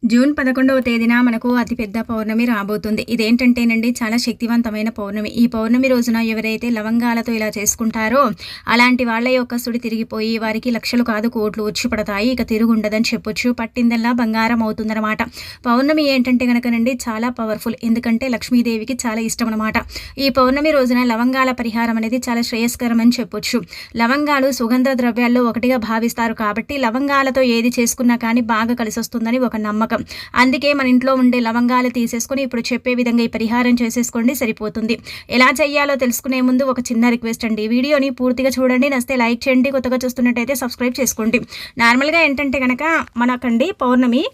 June 11వ తేదీన మనకు అతిపెద్ద పౌర్ణమి రాబోతుంది. ఇదేంటంటేనండి చాలా శక్తివంతమైన పౌర్ణమి. ఈ పౌర్ణమి రోజున ఎవరైతే లవంగాలతో ఇలా చేసుకుంటారో అలాంటి వాళ్ళ యొక్క సుడి తిరిగిపోయి వారికి లక్షలు కాదు కోట్లు వచ్చి పడతాయి. ఇక తిరుగుండదని చెప్పొచ్చు. పట్టిందల్లా బంగారం అవుతుందన్నమాట. పౌర్ణమి ఏంటంటే గనకనండి చాలా పవర్ఫుల్. ఎందుకంటే లక్ష్మీదేవికి చాలా ఇష్టం అనమాట. ఈ పౌర్ణమి రోజున లవంగాల పరిహారం అనేది చాలా శ్రేయస్కరం అని చెప్పొచ్చు. లవంగాలు సుగంధ ద్రవ్యాల్లో ఒకటిగా భావిస్తారు కాబట్టి లవంగాలతో ఏది చేసుకున్నా కానీ బాగా కలిసి వస్తుందని ఒక నమ్మకం. అందుకే మన ఇంట్లో ఉండే లవంగాలు తీసేసుకొని ఇప్పుడు చెప్పే విధంగా ఈ పరిహారం చేసేసుకోండి, సరిపోతుంది. ఎలా చేయాలో తెలుసుకునే ముందు ఒక చిన్న రిక్వెస్ట్ అండి, వీడియోని పూర్తిగా చూడండి, నచ్చితే లైక్ చేయండి, కొత్తగా చూస్తున్నట్టయితే సబ్స్క్రైబ్ చేసుకోండి. నార్మల్గా ఏంటంటే కనుక మనకండి పౌర్ణమి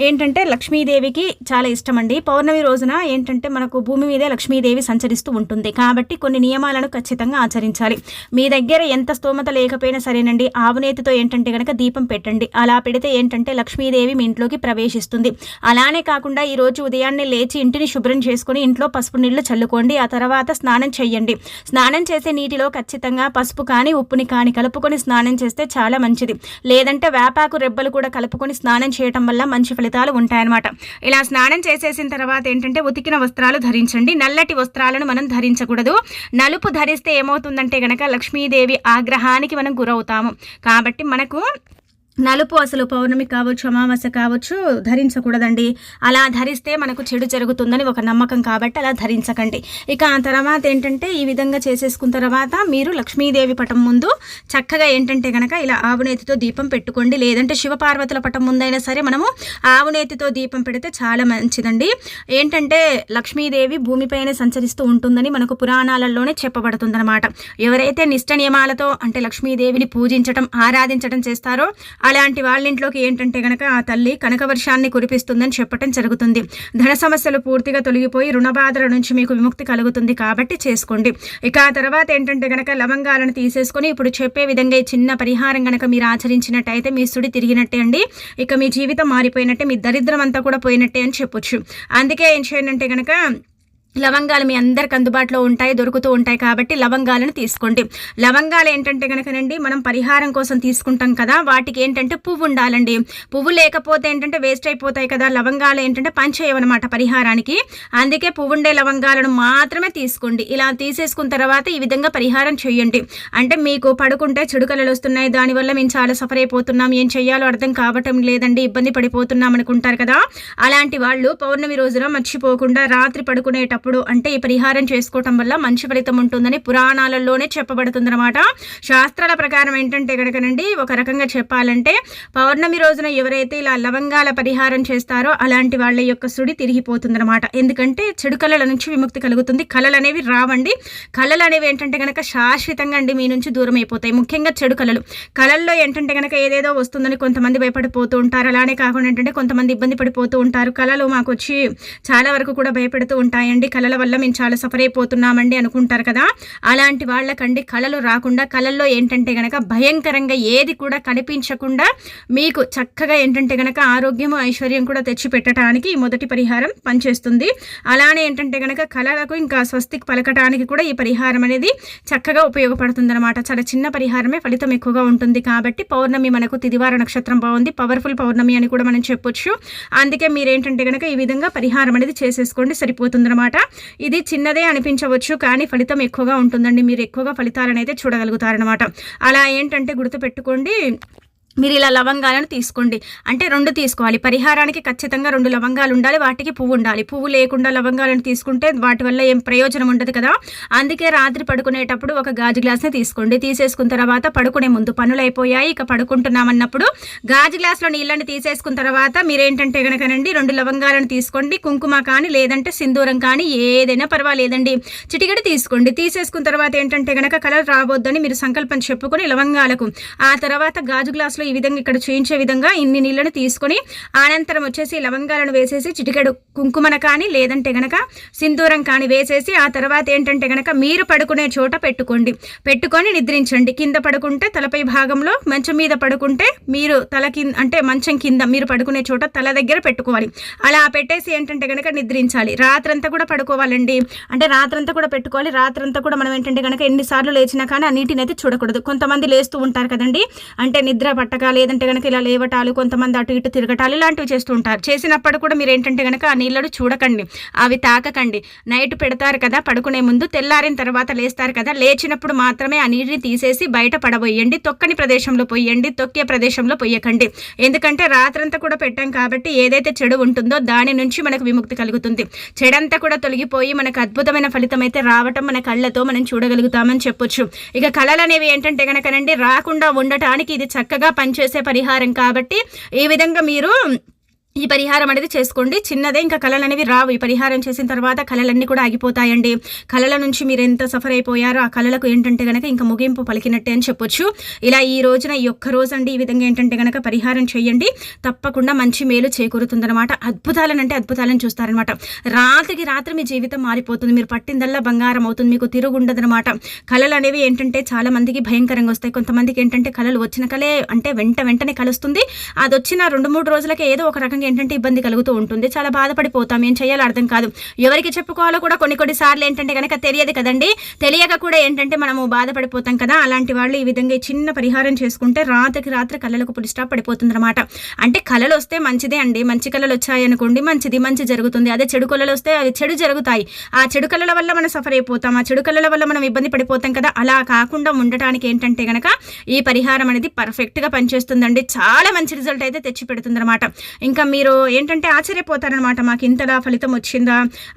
ఏంటంటే లక్ష్మీదేవికి చాలా ఇష్టం అండి. పౌర్ణమి రోజున ఏంటంటే మనకు భూమి మీదే లక్ష్మీదేవి సంచరిస్తూ ఉంటుంది కాబట్టి కొన్ని నియమాలను ఖచ్చితంగా ఆచరించాలి. మీ దగ్గర ఎంత స్తోమత లేకపోయినా సరేనండి, ఆవునేతితో ఏంటంటే కనుక దీపం పెట్టండి. అలా పెడితే ఏంటంటే లక్ష్మీదేవి మీ ఇంట్లోకి ప్రవేశిస్తుంది. అలానే కాకుండా ఈరోజు ఉదయాన్నే లేచి ఇంటిని శుభ్రం చేసుకుని ఇంట్లో పసుపు నీళ్లు చల్లుకోండి. ఆ తర్వాత స్నానం చేయండి. స్నానం చేసే నీటిలో ఖచ్చితంగా పసుపు కానీ ఉప్పుని కానీ కలుపుకొని స్నానం చేస్తే చాలా మంచిది. లేదంటే వేపాకు రెబ్బలు కూడా కలుపుకొని స్నానం చేయటం వల్ల మంచి ఫలితాలు ఉంటాయన్నమాట. ఇలా స్నానం చేసేసిన తర్వాత ఏంటంటే ఉతికిన వస్త్రాలు ధరించండి. నల్లటి వస్త్రాలను మనం ధరించకూడదు. నలుపు ధరిస్తే ఏమవుతుందంటే గనక లక్ష్మీదేవి ఆగ్రహానికి మనం గురవుతాము. కాబట్టి మనకు నలుపు అసలు పౌర్ణమి కావచ్చు, అమావాస్య కావచ్చు ధరించకూడదండి. అలా ధరిస్తే మనకు చెడు జరుగుతుందని ఒక నమ్మకం కాబట్టి అలా ధరించకండి. ఇక ఆ తర్వాత ఏంటంటే ఈ విధంగా చేసేసుకున్న తర్వాత మీరు లక్ష్మీదేవి పటం ముందు చక్కగా ఏంటంటే కనుక ఇలా ఆవునేతితో దీపం పెట్టుకోండి. లేదంటే శివపార్వతుల పటం ముందైనా సరే మనము ఆవునేతితో దీపం పెడితే చాలా మంచిదండి. ఏంటంటే లక్ష్మీదేవి భూమిపైనే సంచరిస్తూ ఉంటుందని మనకు పురాణాలలోనే చెప్పబడుతుందన్నమాట. ఎవరైతే నిష్ట నియమాలతో అంటే లక్ష్మీదేవిని పూజించడం ఆరాధించడం చేస్తారో అలాంటి వాళ్ళ ఇంట్లోకి ఏంటంటే గనక ఆ తల్లి కనకవర్షాన్ని కురిపిస్తుందని చెప్పడం జరుగుతుంది. ధన సమస్యలు పూర్తిగా తొలగిపోయి రుణబాధల నుంచి మీకు విముక్తి కలుగుతుంది కాబట్టి చేసుకోండి. ఇక ఆ తర్వాత ఏంటంటే గనక లవంగాలను తీసేసుకొని ఇప్పుడు చెప్పే విధంగా ఈ చిన్న పరిహారం గనక మీరు ఆచరించినట్టయితే మీ సుడి తిరిగినట్టే అండి. ఇక మీ జీవితం మారిపోయినట్టే, మీ దరిద్రం అంతా కూడా పోయినట్టే అని చెప్పొచ్చు. అందుకే ఏం చేయండి అంటే గనక లవంగాలు మీ అందరికి అందుబాటులో ఉంటాయి, దొరుకుతూ ఉంటాయి కాబట్టి లవంగాలను తీసుకోండి. లవంగాలు ఏంటంటే కనుకనండి మనం పరిహారం కోసం తీసుకుంటాం కదా, వాటికి ఏంటంటే పువ్వు ఉండాలండి. పువ్వు లేకపోతే ఏంటంటే వేస్ట్ అయిపోతాయి కదా. లవంగాలు ఏంటంటే పనిచేయవన్నమాట పరిహారానికి. అందుకే పువ్వు ఉండే లవంగాలను మాత్రమే తీసుకోండి. ఇలా తీసేసుకున్న తర్వాత ఈ విధంగా పరిహారం చేయండి. అంటే మీకు పడుకుంటే చెడుకలలు వస్తున్నాయి, దానివల్ల మేము చాలా సఫర్ అయిపోతున్నాం, ఏం చెయ్యాలో అర్థం కావటం లేదండి, ఇబ్బంది పడిపోతున్నాం అనుకుంటారు కదా. అలాంటి వాళ్ళు పౌర్ణమి రోజున మర్చిపోకుండా రాత్రి పడుకునేటప్పుడు అంటే ఈ పరిహారం చేసుకోవటం వల్ల మంచి ఫలితం ఉంటుందని పురాణాలలోనే చెప్పబడుతుందన్నమాట. శాస్త్రాల ప్రకారం ఏంటంటే కనుకనండి ఒక రకంగా చెప్పాలంటే పౌర్ణమి రోజున ఎవరైతే ఇలా లవంగాల పరిహారం చేస్తారో అలాంటి వాళ్ళ యొక్క సుడి తిరిగిపోతుందన్నమాట. ఎందుకంటే చెడు కళల నుంచి విముక్తి కలుగుతుంది. కళలు అనేవి రావండి. కళలు అనేవి ఏంటంటే కనుక శాశ్వతంగా అండి మీ నుంచి దూరం అయిపోతాయి. ముఖ్యంగా చెడు కళలు. కళల్లో ఏంటంటే కనుక ఏదేదో వస్తుందని కొంతమంది భయపడిపోతూ ఉంటారు. అలానే కాకుండా ఏంటంటే కొంతమంది ఇబ్బంది పడిపోతూ ఉంటారు. కళలు మాకు వచ్చి చాలా వరకు కూడా భయపెడుతూ ఉంటాయండి, కళల వల్ల మేము చాలా సఫర్ అయిపోతున్నామండి అనుకుంటారు కదా. అలాంటి వాళ్ళకండి కళలు రాకుండా, కళల్లో ఏంటంటే గనక భయంకరంగా ఏది కూడా కనిపించకుండా మీకు చక్కగా ఏంటంటే గనక ఆరోగ్యము ఐశ్వర్యం కూడా తెచ్చి పెట్టడానికి ఈ మొదటి పరిహారం పనిచేస్తుంది. అలానే ఏంటంటే గనక కళలకు ఇంకా స్వస్తికి పలకటానికి కూడా ఈ పరిహారం అనేది చక్కగా ఉపయోగపడుతుంది అనమాట. చాలా చిన్న పరిహారమే ఫలితం ఎక్కువగా ఉంటుంది కాబట్టి పౌర్ణమి మనకు తిదివార నక్షత్రం బాగుంది, పవర్ఫుల్ పౌర్ణమి అని కూడా మనం చెప్పొచ్చు. అందుకే మీరేంటంటే గనక ఈ విధంగా పరిహారం అనేది చేసేసుకోండి, సరిపోతుంది అనమాట. ఇది చిన్నదే అనిపించవచ్చు కానీ ఫలితం ఎక్కువగా ఉంటుందండి. మీరు ఎక్కువగా ఫలితాలను అయితే చూడగలుగుతారనమాట. అలా ఏంటంటే గుర్తుపెట్టుకోండి, మీరు ఇలా లవంగాలను తీసుకోండి. అంటే 2 తీసుకోవాలి. పరిహారానికి ఖచ్చితంగా 2 లవంగాలు ఉండాలి, వాటికి పువ్వు ఉండాలి. పువ్వు లేకుండా లవంగాలను తీసుకుంటే వాటి వల్ల ఏం ప్రయోజనం ఉండదు కదా. అందుకే రాత్రి పడుకునేటప్పుడు ఒక గాజు గ్లాస్ని తీసుకోండి. తీసేసుకున్న తర్వాత పడుకునే ముందు పనులు అయిపోయాయి ఇక పడుకుంటున్నామన్నప్పుడు గాజు గ్లాస్లో నీళ్ళని తీసేసుకున్న తర్వాత మీరేంటంటే కనుకనండి 2 లవంగాలను తీసుకోండి. కుంకుమ కానీ లేదంటే సింధూరం కానీ ఏదైనా పర్వాలేదండి, చిటికెడు తీసుకోండి. తీసేసుకున్న తర్వాత ఏంటంటే కనుక కలర్ రాబోద్దని మీరు సంకల్పం చెప్పుకొని లవంగాలకు ఆ తర్వాత గాజు గ్లాస్లో ఈ విధంగా ఇక్కడ చూయించే విధంగా ఇన్ని నీళ్ళను తీసుకొని అనంతరం వచ్చేసి లవంగాలను వేసేసి చిటికెడు కుంకుమన కానీ లేదంటే గనక సింధూరం కానీ వేసేసి ఆ తర్వాత ఏంటంటే గనక మీరు పడుకునే చోట పెట్టుకొని నిద్రించండి. కింద పడుకుంటే తలపై భాగంలో, మంచం మీద పడుకుంటే మీరు తల కింద అంటే మంచం కింద మీరు పడుకునే చోట తల దగ్గర పెట్టుకోవాలి. అలా పెట్టేసి ఏంటంటే గనక నిద్రించాలి. రాత్రంతా కూడా పడుకోవాలండి. అంటే రాత్రంతా కూడా పెట్టుకోవాలి. రాత్రంతా కూడా మనం ఏంటంటే గనక ఎన్నిసార్లు లేచినా కానీ ఆ నీటిని అయితే చూడకూడదు. కొంతమంది లేస్తూ ఉంటారు కదండి, అంటే నిద్ర పట్టక లేదంటే కనుక ఇలా లేవటాలు, కొంతమంది అటు ఇటు తిరగటాలు ఇలాంటివి చేస్తూ ఉంటారు. చేసినప్పుడు కూడా మీరు ఏంటంటే కనుక ఆ నీళ్ళను చూడకండి, అవి తాకకండి. నైట్ పెడతారు కదా పడుకునే ముందు, తెల్లారిన తర్వాత లేస్తారు కదా, లేచినప్పుడు మాత్రమే ఆ నీటిని తీసేసి బయట పడబోయండి. తొక్కని ప్రదేశంలో పొయ్యండి, తొక్కే ప్రదేశంలో పొయ్యకండి. ఎందుకంటే రాత్రంతా కూడా పెట్టాం కాబట్టి ఏదైతే చెడు ఉంటుందో దాని నుంచి మనకు విముక్తి కలుగుతుంది. చెడంతా కూడా తొలగిపోయి మనకు అద్భుతమైన ఫలితం అయితే రావటం మన కళ్ళతో మనం చూడగలుగుతామని చెప్పొచ్చు. ఇక కళలు అనేవి ఏంటంటే కనుకనండి రాకుండా ఉండటానికి ఇది చక్కగా పనిచేసే పరిహారం కాబట్టి ఈ విధంగా మీరు ఈ పరిహారం అనేది చేసుకోండి. చిన్నదే, ఇంకా కళలు అనేవి రావు. ఈ పరిహారం చేసిన తర్వాత కళలన్నీ కూడా ఆగిపోతాయండి. కళల నుంచి మీరు ఎంత సఫర్ అయిపోయారో ఆ కళలకు ఏంటంటే కనుక ఇంకా ముగింపు పలికినట్టే అని చెప్పొచ్చు. ఇలా ఈ రోజున ఈ ఒక్క రోజు అండి ఈ విధంగా ఏంటంటే కనుక పరిహారం చేయండి, తప్పకుండా మంచి మేలు చేకూరుతుందన్నమాట. అద్భుతాలనంటే అద్భుతాలను చూస్తారనమాట. రాత్రికి రాత్రి మీ జీవితం మారిపోతుంది. మీరు పట్టిందల్లా బంగారం అవుతుంది, మీకు తిరుగుండదనమాట. కళలు అనేవి ఏంటంటే చాలా మందికి భయంకరంగా వస్తాయి. కొంతమందికి ఏంటంటే కళలు వచ్చిన కళే అంటే వెంటనే కలుస్తుంది. అది వచ్చిన 2-3 రోజులకే ఏదో ఒక రకంగా ఏంటంటే ఇబ్బంది కలుగుతూ ఉంటుంది. చాలా బాధపడిపోతాం, ఏం చేయాలో అర్థం కాదు. ఎవరికి చెప్పుకోవాలో కూడా కొన్ని సార్లు ఏంటంటే కనుక తెలియదు కదండి. తెలియక కూడా ఏంటంటే మనము బాధపడిపోతాం కదా. అలాంటి వాళ్ళు ఈ విధంగా చిన్న పరిహారం చేసుకుంటే రాత్రికి రాత్రి కళలకు పులి స్టాప్ పడిపోతుంది అనమాట. అంటే కళలు వస్తే మంచిదే అండి. మంచి కళలు వచ్చాయి అనుకోండి, మంచి జరుగుతుంది. అదే చెడు కళలు వస్తే అవి చెడు జరుగుతాయి. ఆ చెడు కళల వల్ల మనం సఫర్ అయిపోతాం, ఆ చెడు కళల వల్ల మనం ఇబ్బంది పడిపోతాం కదా. అలా కాకుండా ఉండటానికి ఏంటంటే కనుక ఈ పరిహారం అనేది పర్ఫెక్ట్గా పనిచేస్తుందండి. చాలా మంచి రిజల్ట్ అయితే తెచ్చి పెడుతుంది అనమాట. ఇంకా మీరు ఏంటంటే ఆశ్చర్యపోతారనమాట, మాకు ఇంతలా ఫలితం వచ్చిందా,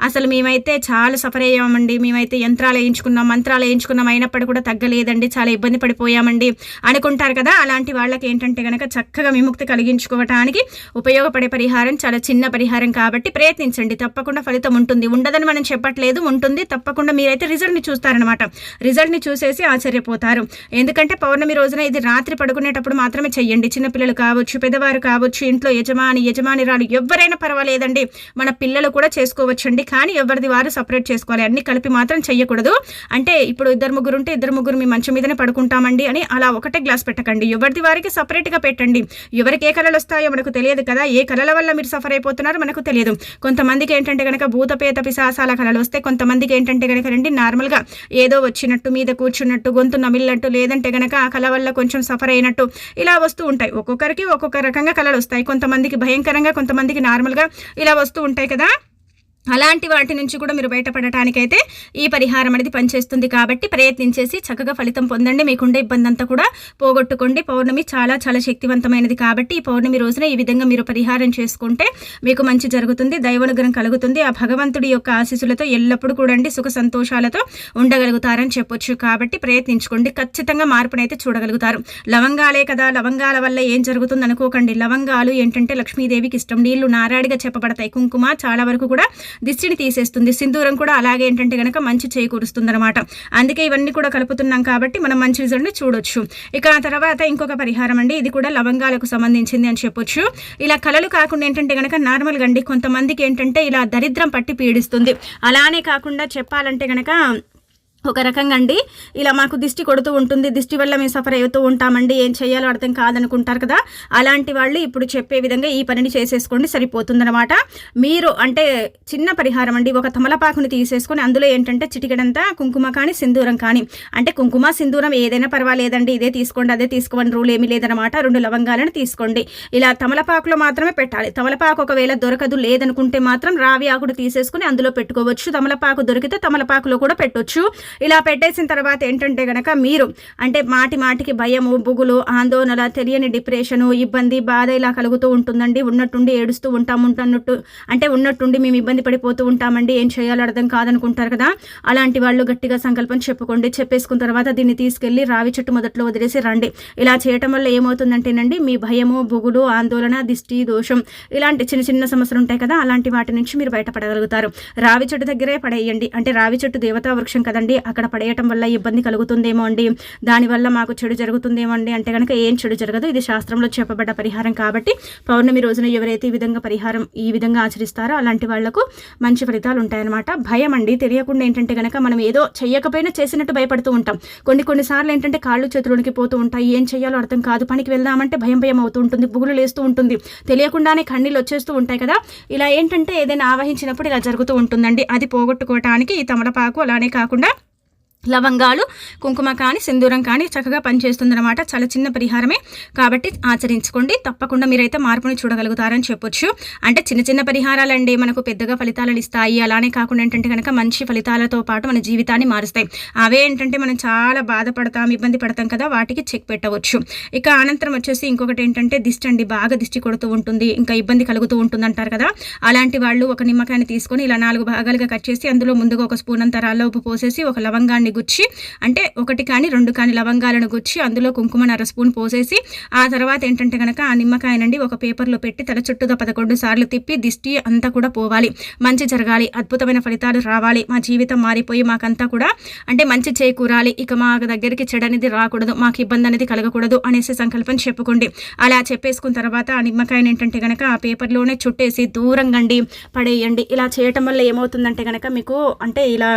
అసలు మేమైతే చాలా సఫర్ అయ్యామండి, మేమైతే యంత్రాలు వేయించుకున్నాం, మంత్రాలు వేయించుకున్నాం, అయినప్పుడు కూడా తగ్గలేదండి, చాలా ఇబ్బంది పడిపోయామండి అనుకుంటారు కదా. అలాంటి వాళ్ళకి ఏంటంటే కనుక చక్కగా విముక్తి కలిగించుకోవటానికి ఉపయోగపడే పరిహారం, చాలా చిన్న పరిహారం కాబట్టి ప్రయత్నించండి. తప్పకుండా ఫలితం ఉంటుంది, ఉండదని మనం చెప్పట్లేదు, ఉంటుంది తప్పకుండా. మీరైతే రిజల్ట్ని చూస్తారనమాట. రిజల్ట్ని చూసేసి ఆశ్చర్యపోతారు. ఎందుకంటే పౌర్ణమి రోజున ఇది రాత్రి పడుకునేటప్పుడు మాత్రమే చెయ్యండి. చిన్నపిల్లలు కావచ్చు, పెద్దవారు కావచ్చు, ఇంట్లో యజమానిరాలు ఎవరైనా పర్వాలేదండి. మన పిల్లలు కూడా చేసుకోవచ్చండి, కానీ ఎవరిది వారు సపరేట్ చేసుకోవాలి. అన్ని కలిపి మాత్రం చెయ్యకూడదు. అంటే ఇప్పుడు 2-3 ఉంటే 2-3 మీ మంచం మీదనే పడుకుంటామండి అని అలా ఒకటే గ్లాస్ పెట్టకండి. ఎవరిది వారికి సపరేట్గా పెట్టండి. ఎవరికి ఏ కళలు వస్తాయో మనకు తెలియదు కదా. ఏ కళల వల్ల మీరు సఫర్ అయిపోతున్నారో మనకు తెలియదు. కొంతమందికి ఏంటంటే కనుక భూతపేత పిశాసాల కళలు వస్తే, కొంతమందికి ఏంటంటే కనుక రండి నార్మల్గా ఏదో వచ్చినట్టు, మీద కూర్చున్నట్టు, గొంతు నమిలినట్టు, లేదంటే కనుక ఆ కళ వల్ల కొంచెం సఫర్ అయినట్టు ఇలా వస్తూ ఉంటాయి. ఒక్కొక్కరికి ఒక్కొక్క రకంగా కళలు వస్తాయి. కొంతమందికి భయంకరంగా, కొంతమందికి నార్మల్గా ఇలా వస్తూ ఉంటాయి కదా. అలాంటి వాటి నుంచి కూడా మీరు బయటపడటానికైతే ఈ పరిహారం అనేది పనిచేస్తుంది కాబట్టి ప్రయత్నించేసి చక్కగా ఫలితం పొందండి. మీకుండే ఇబ్బంది అంతా కూడా పోగొట్టుకోండి. పౌర్ణమి చాలా శక్తివంతమైనది కాబట్టి ఈ పౌర్ణమి రోజున ఈ విధంగా మీరు పరిహారం చేసుకుంటే మీకు మంచి జరుగుతుంది, దైవానుగ్రహం కలుగుతుంది. ఆ భగవంతుడి యొక్క ఆశీస్సులతో ఎల్లప్పుడూ కూడా సుఖ సంతోషాలతో ఉండగలుగుతారని చెప్పొచ్చు. కాబట్టి ప్రయత్నించుకోండి, ఖచ్చితంగా మార్పునైతే చూడగలుగుతారు. లవంగాలే కదా, లవంగాల వల్ల ఏం జరుగుతుంది అనుకోకండి. లవంగాలు ఏంటంటే లక్ష్మీదేవికి ఇష్టం, నీళ్లు నారాడిగా చెప్పబడతాయి. కుంకుమ చాలా వరకు కూడా దిష్టిని తీసేస్తుంది, సింధూరం కూడా అలాగే ఏంటంటే కనుక మంచి చేకూరుస్తుంది అనమాట. అందుకే ఇవన్నీ కూడా కలుపుతున్నాం కాబట్టి మనం మంచి రిజల్ట్ని చూడొచ్చు. ఇక ఆ తర్వాత ఇంకొక పరిహారం అండి, ఇది కూడా లవంగాలకు సంబంధించింది అని చెప్పొచ్చు. ఇలా కళలు కాకుండా ఏంటంటే కనుక నార్మల్గా అండి కొంతమందికి ఏంటంటే ఇలా దరిద్రం పట్టి పీడిస్తుంది. అలానే కాకుండా చెప్పాలంటే కనుక ఒక రకంగా అండి ఇలా మాకు దిష్టి కొడుతూ ఉంటుంది, దిష్టి వల్ల మేము సఫర్ అవుతూ ఉంటామండి, ఏం చేయాలో అర్థం కాదనుకుంటారు కదా. అలాంటి వాళ్ళు ఇప్పుడు చెప్పే విధంగా ఈ పనిని చేసేసుకోండి, సరిపోతుందన్నమాట. మీరు అంటే చిన్న పరిహారం అండి, ఒక తమలపాకుని తీసేసుకొని అందులో ఏంటంటే చిటికెడంతా కుంకుమ కానీ సింధూరం కానీ, అంటే కుంకుమ సింధూరం ఏదైనా పర్వాలేదండి, ఇదే తీసుకోండి అదే తీసుకోండి రూల్ ఏమీ లేదనమాట. 2 లవంగాలను తీసుకోండి. ఇలా తమలపాకులో మాత్రమే పెట్టాలి. తమలపాకు ఒకవేళ దొరకదు లేదనుకుంటే మాత్రం రావి ఆకుడు తీసేసుకుని అందులో పెట్టుకోవచ్చు. తమలపాకు దొరికితే తమలపాకులో కూడా పెట్టొచ్చు. ఇలా పెట్టేసిన తర్వాత ఏంటంటే కనుక మీరు అంటే మాటికి భయము, బుగులు, ఆందోళన, తెలియని డిప్రెషను, ఇబ్బంది, బాధ ఇలా కలుగుతూ ఉంటుందండి. ఉన్నట్టుండి ఏడుస్తూ ఉన్నట్టుండి మేము ఇబ్బంది పడిపోతూ ఉంటామండి, ఏం చేయాలో అర్థం కాదనుకుంటారు కదా. అలాంటి వాళ్ళు గట్టిగా సంకల్పం చెప్పుకోండి. చెప్పేసుకున్న తర్వాత దీన్ని తీసుకెళ్ళి రావి చెట్టు మొదట్లో వదిలేసి రండి. ఇలా చేయటం వల్ల ఏమవుతుందంటేనండి మీ భయము, బుగులు, ఆందోళన, దిష్టి దోషం ఇలాంటి చిన్న సమస్యలు ఉంటాయి కదా, అలాంటి వాటి నుంచి మీరు బయటపడగలుగుతారు. రావి చెట్టు దగ్గరే పడేయండి. అంటే రావి చెట్టు దేవతా వృక్షం కదండి, అక్కడ పడేయటం వల్ల ఇబ్బంది కలుగుతుందేమో అండి, దానివల్ల మాకు చెడు జరుగుతుందేమో అండి అంటే కనుక ఏం చెడు జరగదు. ఇది శాస్త్రంలో చెప్పబడ్డ పరిహారం కాబట్టి పౌర్ణమి రోజున ఎవరైతే ఈ విధంగా ఆచరిస్తారో అలాంటి వాళ్లకు మంచి ఫలితాలు ఉంటాయన్నమాట. భయం అండి తెలియకుండా ఏంటంటే కనుక మనం ఏదో చెయ్యకపోయినా చేసినట్టు భయపడుతూ ఉంటాం. కొన్నిసార్లు ఏంటంటే కాళ్ళు చేతులోనికి పోతూ ఉంటాయి, ఏం చేయాలో అర్థం కాదు, పనికి వెళ్దామంటే భయం అవుతూ ఉంటుంది, బుగులు లేస్తూ ఉంటుంది, తెలియకుండానే కన్నీళ్ళు వచ్చేస్తూ ఉంటాయి కదా. ఇలా ఏంటంటే ఏదైనా ఆవహించినప్పుడు ఇలా జరుగుతూ ఉంటుందండి. అది పోగొట్టుకోవటానికి ఈ తమలపాకు అలానే కాకుండా లవంగాలు, కుంకుమ కానీ, సింధూరం కానీ చక్కగా పనిచేస్తుందన్నమాట. చాలా చిన్న పరిహారమే కాబట్టి ఆచరించుకోండి. తప్పకుండా మీరైతే మార్పుని చూడగలుగుతారని చెప్పొచ్చు. అంటే చిన్న చిన్న పరిహారాలండి మనకు పెద్దగా ఫలితాలను ఇస్తాయి. అలానే కాకుండా ఏంటంటే కనుక మంచి ఫలితాలతో పాటు మన జీవితాన్ని మారుస్తాయి. అవే ఏంటంటే మనం చాలా బాధపడతాం, ఇబ్బంది పడతాం కదా, వాటికి చెక్ పెట్టవచ్చు. ఇక అనంతరం వచ్చేసి ఇంకొకటి ఏంటంటే దిష్టి అండి, బాగా దిష్టి కొడుతూ ఉంటుంది, ఇంకా ఇబ్బంది కలుగుతూ ఉంటుంది అంటారు కదా. అలాంటి వాళ్ళు ఒక నిమ్మకాయని తీసుకొని ఇలా 4 భాగాలుగా కట్ చేసి అందులో ముందుగా ఒక స్పూన్ అంత రాళ్ళ ఉప్పు పోసేసి ఒక లవంగాన్ని గుచ్చి, అంటే 1 కానీ 2 కానీ లవంగాలను గుచ్చి అందులో కుంకుమని 1/2 స్పూన్ పోసేసి ఆ తర్వాత ఏంటంటే కనుక ఆ నిమ్మకాయనండి ఒక పేపర్లో పెట్టి తల చుట్టూగా 11 సార్లు తిప్పి దిష్టి అంతా కూడా పోవాలి, మంచి జరగాలి, అద్భుతమైన ఫలితాలు రావాలి, మా జీవితం మారిపోయి మాకంతా కూడా అంటే మంచి చేకూరాలి, ఇక మా దగ్గరికి చెడు అనేది రాకూడదు, మాకు ఇబ్బంది అనేది కలగకూడదు అనేసి సంకల్పం చెప్పుకోండి. అలా చెప్పేసుకున్న తర్వాత ఆ నిమ్మకాయని ఏంటంటే కనుక ఆ పేపర్లోనే చుట్టేసి దూరంగా పడేయండి. ఇలా చేయటం వల్ల ఏమవుతుందంటే కనుక మీకు అంటే ఇలా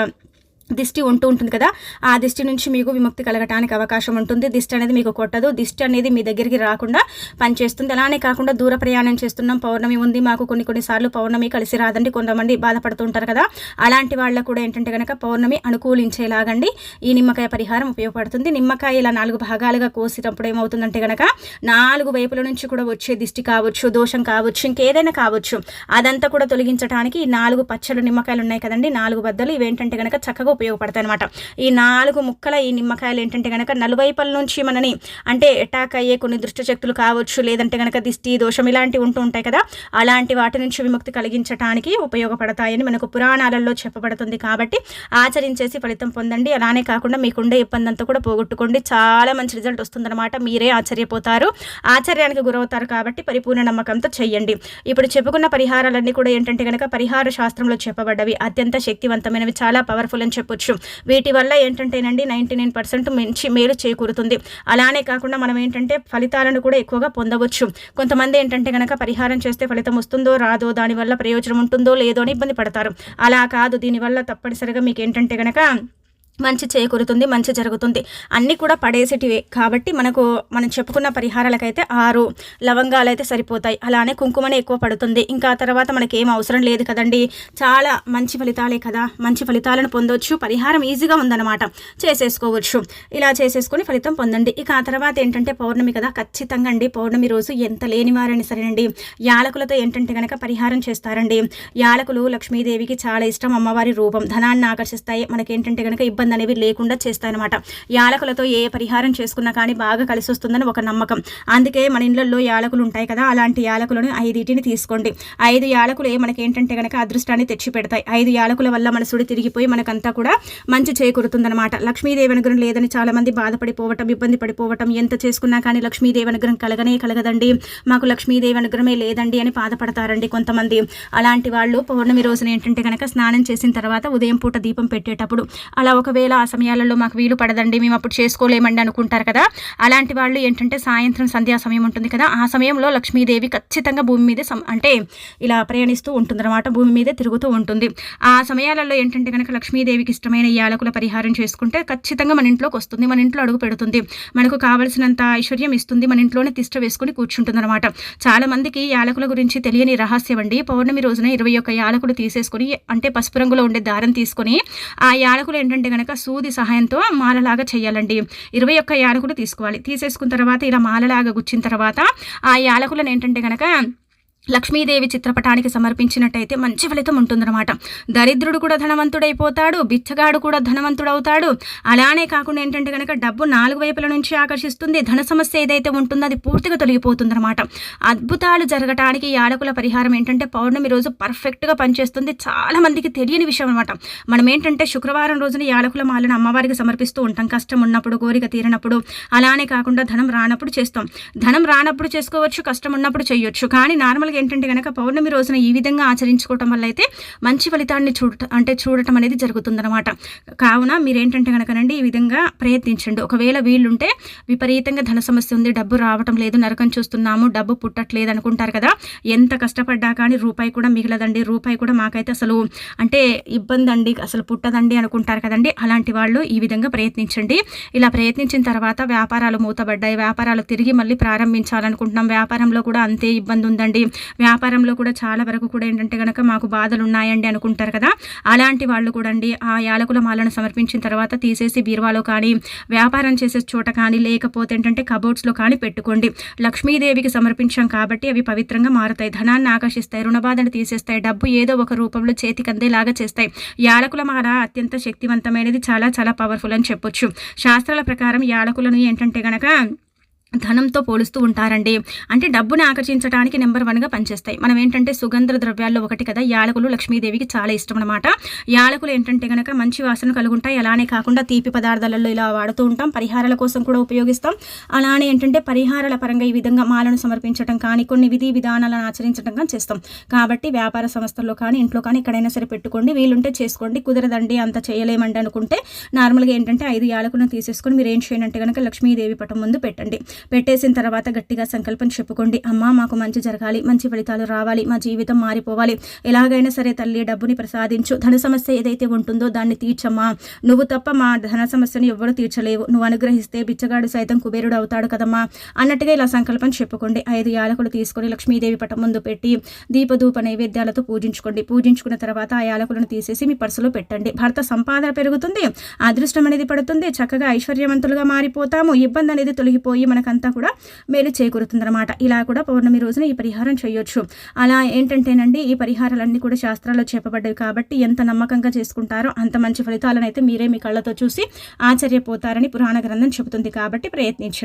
దిష్టి ఉంటుంది కదా, ఆ దిష్టి నుంచి మీకు విముక్తి కలగటానికి అవకాశం ఉంటుంది. దిష్టి అనేది మీకు కొట్టదు, దిష్టి అనేది మీ దగ్గరికి రాకుండా పనిచేస్తుంది. అలానే కాకుండా దూర ప్రయాణం చేస్తున్నాం, పౌర్ణమి ఉంది, మాకు కొన్నిసార్లు పౌర్ణమి కలిసి రాదండి, కొంతమంది బాధపడుతుంటారు కదా, అలాంటి వాళ్ళకు కూడా ఏంటంటే కనుక పౌర్ణమి అనుకూలించేలాగండి ఈ నిమ్మకాయ పరిహారం ఉపయోగపడుతుంది. నిమ్మకాయ ఇలా 4 భాగాలుగా కోసినప్పుడు ఏమవుతుందంటే కనుక 4 వైపుల నుంచి కూడా వచ్చే దిష్టి కావచ్చు, దోషం కావచ్చు, ఇంకేదైనా కావచ్చు, అదంతా కూడా తొలగించడానికి ఈ 4 పచ్చడి నిమ్మకాయలు ఉన్నాయి కదండి, 4 బద్దలు, ఇవేంటంటే కనుక చక్కగా ఉపయోగపడతాయి అనమాట. ఈ 4 ముక్కల ఈ నిమ్మకాయలు ఏంటంటే కనుక నలువైపుల నుంచి మనని అంటే అటాక్ అయ్యే కొన్ని దుష్ట శక్తులు కావచ్చు, లేదంటే కనుక దిష్టి దోషం ఇలాంటివి ఉంటూ ఉంటాయి కదా, అలాంటి వాటి నుంచి విముక్తి కలిగించడానికి ఉపయోగపడతాయని మనకు పురాణాలలో చెప్పబడుతుంది. కాబట్టి ఆచరించేసి ఫలితం పొందండి. అలానే కాకుండా మీకుండే ఇబ్బంది అంతా కూడా పోగొట్టుకోండి, చాలా మంచి రిజల్ట్ వస్తుందన్నమాట. మీరే ఆశ్చర్యపోతారు, ఆశ్చర్యానికి గురవుతారు. కాబట్టి పరిపూర్ణ నమ్మకంతో చెయ్యండి. ఇప్పుడు చెప్పుకున్న పరిహారాలన్నీ కూడా ఏంటంటే కనుక పరిహార శాస్త్రంలో చెప్పబడ్డవి, అత్యంత శక్తివంతమైనవి, చాలా పవర్ఫుల్ అని చెప్పొచ్చు. వీటి వల్ల ఏంటంటేనండి 99% మంచి మేలు చేకూరుతుంది. అలానే కాకుండా మనం ఏంటంటే ఫలితాలను కూడా ఎక్కువగా పొందవచ్చు. కొంతమంది ఏంటంటే కనుక పరిహారం చేస్తే ఫలితం వస్తుందో రాదో, దానివల్ల ప్రయోజనం ఉంటుందో లేదో అని ఇబ్బంది పడతారు. అలా కాదు, దీనివల్ల తప్పనిసరిగా మీకు ఏంటంటే కనుక మంచి చేకూరుతుంది, మంచి జరుగుతుంది. అన్నీ కూడా పడేసేటివే కాబట్టి మనం చెప్పుకున్న పరిహారాలకైతే 6 లవంగాలు అయితే సరిపోతాయి. అలానే కుంకుమనే ఎక్కువ పడుతుంది. ఇంకా తర్వాత మనకేం అవసరం లేదు కదండి, చాలా మంచి ఫలితాలే కదా, మంచి ఫలితాలను పొందవచ్చు. పరిహారం ఈజీగా ఉందన్నమాట, చేసేసుకోవచ్చు. ఇలా చేసేసుకొని ఫలితం పొందండి. ఇక ఆ తర్వాత ఏంటంటే పౌర్ణమి కదా, ఖచ్చితంగా అండి పౌర్ణమి రోజు ఎంత లేని వారని సరేనండి యాలకులతో ఏంటంటే కనుక పరిహారం చేస్తారండి. యాలకులు లక్ష్మీదేవికి చాలా ఇష్టం, అమ్మవారి రూపం, ధనాన్ని ఆకర్షిస్తాయి, మనకేంటంటే కనుక ఇబ్బంది అనేవి లేకుండా చేస్తాయన్నమాట. యాలకులతో ఏ పరిహారం చేసుకున్నా కానీ బాగా కలిసి వస్తుందని ఒక నమ్మకం. అందుకే మన ఇళ్లలో యాలకులు ఉంటాయి కదా, అలాంటి యాలకులను 5 తీసుకోండి. 5 యాలకులు మనకేంటంటే కనుక అదృష్టాన్ని తెచ్చి పెడతాయి. 5 యాలకుల వల్ల మన సుడి తిరిగిపోయి మనకంతా కూడా మంచి చేకూరుతుందన్నమాట. లక్ష్మీదేవి అనుగ్రహం లేదని చాలా మంది బాధపడిపోవటం, ఇబ్బంది పడిపోవటం, ఎంత చేసుకున్నా కానీ లక్ష్మీదేవి అనుగ్రహం కలగదండి, మాకు లక్ష్మీదేవి అనుగ్రహమే లేదండి అని బాధపడతారండి కొంతమంది. అలాంటి వాళ్ళు పౌర్ణమి రోజున ఏంటంటే కనుక స్నానం చేసిన తర్వాత ఉదయం పూట దీపం పెట్టేటప్పుడు అలా ఒకవేళ ఆ సమయాలలో మాకు వీలు పడదండి, మేము అప్పుడు చేసుకోలేమండి అనుకుంటారు కదా, అలాంటి వాళ్ళు ఏంటంటే సాయంత్రం సంధ్యా సమయం ఉంటుంది కదా, ఆ సమయంలో లక్ష్మీదేవి ఖచ్చితంగా భూమి మీద అంటే ఇలా ప్రయాణిస్తూ ఉంటుందన్నమాట, భూమి మీదే తిరుగుతూ ఉంటుంది. ఆ సమయాలలో ఏంటంటే కనుక లక్ష్మీదేవికి ఇష్టమైన యాలకుల పరిహారం చేసుకుంటే ఖచ్చితంగా మన ఇంట్లోకి వస్తుంది, మన ఇంట్లో అడుగు పెడుతుంది, మనకు కావలసినంత ఐశ్వర్యం ఇస్తుంది, మన ఇంట్లోనే తిష్ట వేసుకుని కూర్చుంటుంది అనమాట. చాలా మందికి యాలకుల గురించి తెలియని రహస్యం అండి. పౌర్ణమి రోజున 21 యాలకులు తీసేసుకొని అంటే పసుపు రంగులో ఉండే దారం తీసుకొని ఆ యాలకులు ఏంటంటే కనుక సూది సహాయంతో మాలలాగా చేయాలండి. 21 యాలకులు తీసుకోవాలి. తీసేసుకున్న తర్వాత ఇలా మాలలాగా గుచ్చిన తర్వాత ఆ యాలకులను ఏంటంటే కనుక లక్ష్మీదేవి చిత్రపటానికి సమర్పించినట్టయితే మంచి ఫలితం ఉంటుందన్నమాట. దరిద్రుడు కూడా ధనవంతుడైపోతాడు, బిచ్చగాడు కూడా ధనవంతుడవుతాడు. అలానే కాకుండా ఏంటంటే కనుక డబ్బు 4 వైపుల నుంచి ఆకర్షిస్తుంది, ధన సమస్య ఏదైతే ఉంటుందో అది పూర్తిగా తొలగిపోతుందన్నమాట. అద్భుతాలు జరగటానికి యాలకుల పరిహారం ఏంటంటే పౌర్ణమి రోజు పర్ఫెక్ట్గా పనిచేస్తుంది. చాలా మందికి తెలియని విషయం అనమాట. మనం ఏంటంటే శుక్రవారం రోజున యాలకుల మాలను అమ్మవారికి సమర్పిస్తూ ఉంటాం, కష్టం ఉన్నప్పుడు, కోరిక తీరినప్పుడు. అలానే కాకుండా ధనం రానప్పుడు చేస్తాం, ధనం రానప్పుడు చేసుకోవచ్చు, కష్టం ఉన్నప్పుడు చేయొచ్చు. కానీ నార్మల్గా ఏంటంటే కనుక పౌర్ణమి రోజున ఈ విధంగా ఆచరించుకోవటం వల్ల అయితే మంచి ఫలితాన్ని చూడటం అనేది జరుగుతుందన్నమాట. కావున మీరేంటంటే కనుకనండి ఈ విధంగా ప్రయత్నించండి. ఒకవేళ వీళ్ళుంటే విపరీతంగా ధన సమస్య ఉంది, డబ్బు రావటం లేదు, నరకం చూస్తున్నాము, డబ్బు పుట్టట్లేదు అనుకుంటారు కదా, ఎంత కష్టపడ్డా కానీ రూపాయి కూడా మిగలదండి, రూపాయి కూడా మాకైతే అసలు అంటే ఇబ్బంది అండి, అసలు పుట్టదండి అనుకుంటారు కదండి, అలాంటి వాళ్ళు ఈ విధంగా ప్రయత్నించండి. ఇలా ప్రయత్నించిన తర్వాత వ్యాపారాలు మూతబడ్డాయి, వ్యాపారాలు తిరిగి మళ్ళీ ప్రారంభించాలనుకుంటున్నాం, వ్యాపారంలో కూడా అంతే ఇబ్బంది ఉందండి, వ్యాపారంలో కూడా చాలా వరకు కూడా ఏంటంటే గనక మాకు బాధలు ఉన్నాయండి అనుకుంటారు కదా, అలాంటి వాళ్ళు కూడా అండి ఆ యాలకుల మాలను సమర్పించిన తర్వాత తీసేసి బీరువాలో కానీ, వ్యాపారం చేసే చోట కానీ, లేకపోతే ఏంటంటే కబోర్డ్స్లో కానీ పెట్టుకోండి. లక్ష్మీదేవికి సమర్పించాం కాబట్టి అవి పవిత్రంగా మారుతాయి, ధనాన్ని ఆకర్షిస్తాయి, రుణబాధను తీసేస్తాయి, డబ్బు ఏదో ఒక రూపంలో చేతికి అందేలాగా చేస్తాయి. యాలకుల మాల అత్యంత శక్తివంతమైనది, చాలా చాలా పవర్ఫుల్ అని చెప్పొచ్చు. శాస్త్రాల ప్రకారం యాలకులను ఏంటంటే గనక ధనంతో పోలుస్తూ ఉంటారండి. అంటే డబ్బుని ఆకర్షించడానికి నెంబర్ 1గా పనిచేస్తాయి. మనం ఏంటంటే సుగంధ ద్రవ్యాల్లో ఒకటి కదా యాలకులు, లక్ష్మీదేవికి చాలా ఇష్టం అనమాట. యాలకులు ఏంటంటే గనక మంచి వాసన కలుగుంటాయి. అలానే కాకుండా తీపి పదార్థాలలో ఇలా వాడుతూ ఉంటాం, పరిహారాల కోసం కూడా ఉపయోగిస్తాం. అలానే ఏంటంటే పరిహారాల పరంగా ఈ విధంగా మాలను సమర్పించడం కానీ, కొన్ని విధి విధానాలను ఆచరించడం కానీ చేస్తాం. కాబట్టి వ్యాపార సంస్థల్లో కానీ, ఇంట్లో కానీ ఎక్కడైనా సరే పెట్టుకోండి. వీలుంటే చేసుకోండి, కుదరదండి అంత చేయలేమండి అనుకుంటే నార్మల్గా ఏంటంటే 5 యాలకులను తీసేసుకొని మీరు ఏం చేయండి అంటే కనుక లక్ష్మీదేవి పటం ముందు పెట్టండి. పెట్టేసిన తర్వాత గట్టిగా సంకల్పం చెప్పుకోండి. అమ్మ మాకు మంచి జరగాలి, మంచి ఫలితాలు రావాలి, మా జీవితం మారిపోవాలి, ఎలాగైనా సరే తల్లి డబ్బుని ప్రసాదించు, ధన సమస్య ఏదైతే ఉంటుందో దాన్ని తీర్చమ్మా, నువ్వు తప్ప మా ధన సమస్యను ఎవ్వరూ తీర్చలేవు, నువ్వు అనుగ్రహిస్తే బిచ్చగాడు సైతం కుబేరుడు అవుతాడు కదమ్మా అన్నట్టుగా ఇలా సంకల్పం చెప్పుకోండి. 5 యాలకులు తీసుకొని లక్ష్మీదేవి పటం ముందు పెట్టి దీపధూప నైవేద్యాలతో పూజించుకోండి. పూజించుకున్న తర్వాత ఆ యాలకులను తీసేసి మీ పర్సులో పెట్టండి. భర్త సంపాదన పెరుగుతుంది, అదృష్టం అనేది పడుతుంది, చక్కగా ఐశ్వర్యవంతులుగా మారిపోతాము, ఇబ్బంది అనేది తొలగిపోయి మనకంతా కూడా మేలు చేకూరుతుందన్నమాట. ఇలా కూడా పౌర్ణమి రోజున ఈ పరిహారం చేయొచ్చు. అలా ఏంటంటేనండి ఈ పరిహారాలన్నీ కూడా శాస్త్రాల్లో చెప్పబడ్డవి కాబట్టి ఎంత నమ్మకంగా చేసుకుంటారో అంత మంచి ఫలితాలను అయితే మీరే మీ కళ్ళతో చూసి ఆశ్చర్యపోతారని పురాణ గ్రంథం చెబుతుంది. కాబట్టి ప్రయత్నించండి.